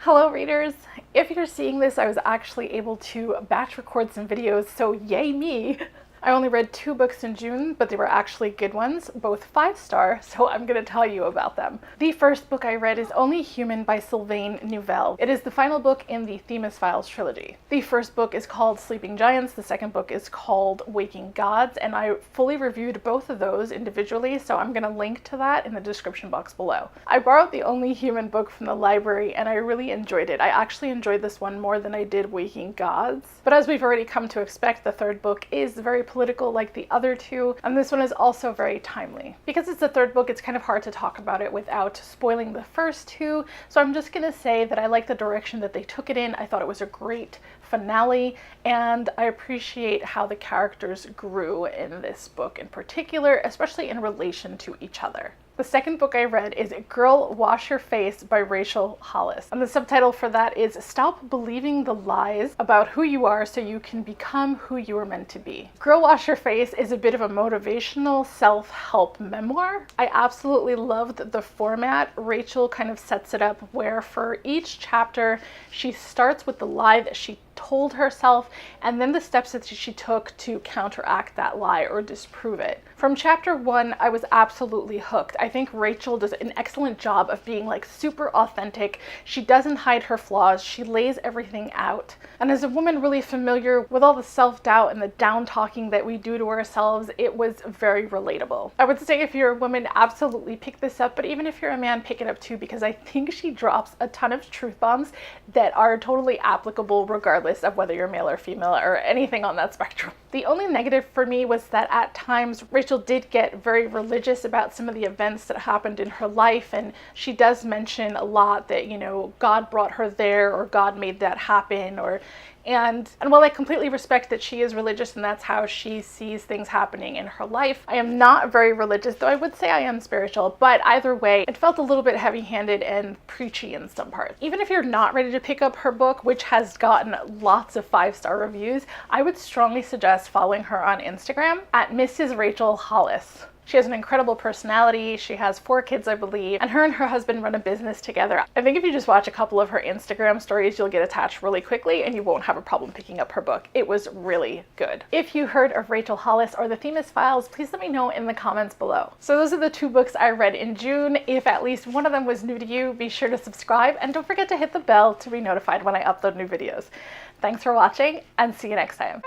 Hello readers! If you're seeing this, I was actually able to batch record some videos, so yay me! I only read 2 books in June, but they were actually good ones, both 5-star, so I'm going to tell you about them. The first book I read is Only Human by Sylvain Neuvel. It is the final book in the Themis Files trilogy. The first book is called Sleeping Giants, the second book is called Waking Gods, and I fully reviewed both of those individually, so I'm going to link to that in the description box below. I borrowed the Only Human book from the library and I really enjoyed it. I actually enjoyed this one more than I did Waking Gods, but as we've already come to expect, the third book is very political like the other two, and this one is also very timely. Because it's the third book, it's kind of hard to talk about it without spoiling the first two, so I'm just gonna say that I like the direction that they took it in. I thought it was a great finale, and I appreciate how the characters grew in this book in particular, especially in relation to each other. The second book I read is Girl, Wash Your Face by Rachel Hollis. And the subtitle for that is Stop Believing the Lies About Who You Are So You Can Become Who You Were Meant to Be. Girl, Wash Your Face is a bit of a motivational self-help memoir. I absolutely loved the format. Rachel kind of sets it up where for each chapter, she starts with the lie that she told herself and then the steps that she took to counteract that lie or disprove it. From chapter 1, I was absolutely hooked. I think Rachel does an excellent job of being like super authentic. She doesn't hide her flaws. She lays everything out. And as a woman really familiar with all the self-doubt and the down-talking that we do to ourselves, it was very relatable. I would say if you're a woman, absolutely pick this up, but even if you're a man, pick it up too, because I think she drops a ton of truth bombs that are totally applicable regardless of whether you're male or female or anything on that spectrum. The only negative for me was that at times Rachel did get very religious about some of the events that happened in her life, and she does mention a lot that, you know, God brought her there or God made that happen, and while I completely respect that she is religious and that's how she sees things happening in her life, I am not very religious, though I would say I am spiritual, but either way, it felt a little bit heavy-handed and preachy in some parts. Even if you're not ready to pick up her book, which has gotten lots of 5-star reviews, I would strongly suggest following her on Instagram at Mrs. Rachel Hollis. She has an incredible personality. She has 4 kids, I believe, and her husband run a business together. I think if you just watch a couple of her Instagram stories, you'll get attached really quickly and you won't have a problem picking up her book. It was really good. If you heard of Rachel Hollis or the Themis Files, please let me know in the comments below. So those are the 2 books I read in June. If at least one of them was new to you, be sure to subscribe and don't forget to hit the bell to be notified when I upload new videos. Thanks for watching and see you next time.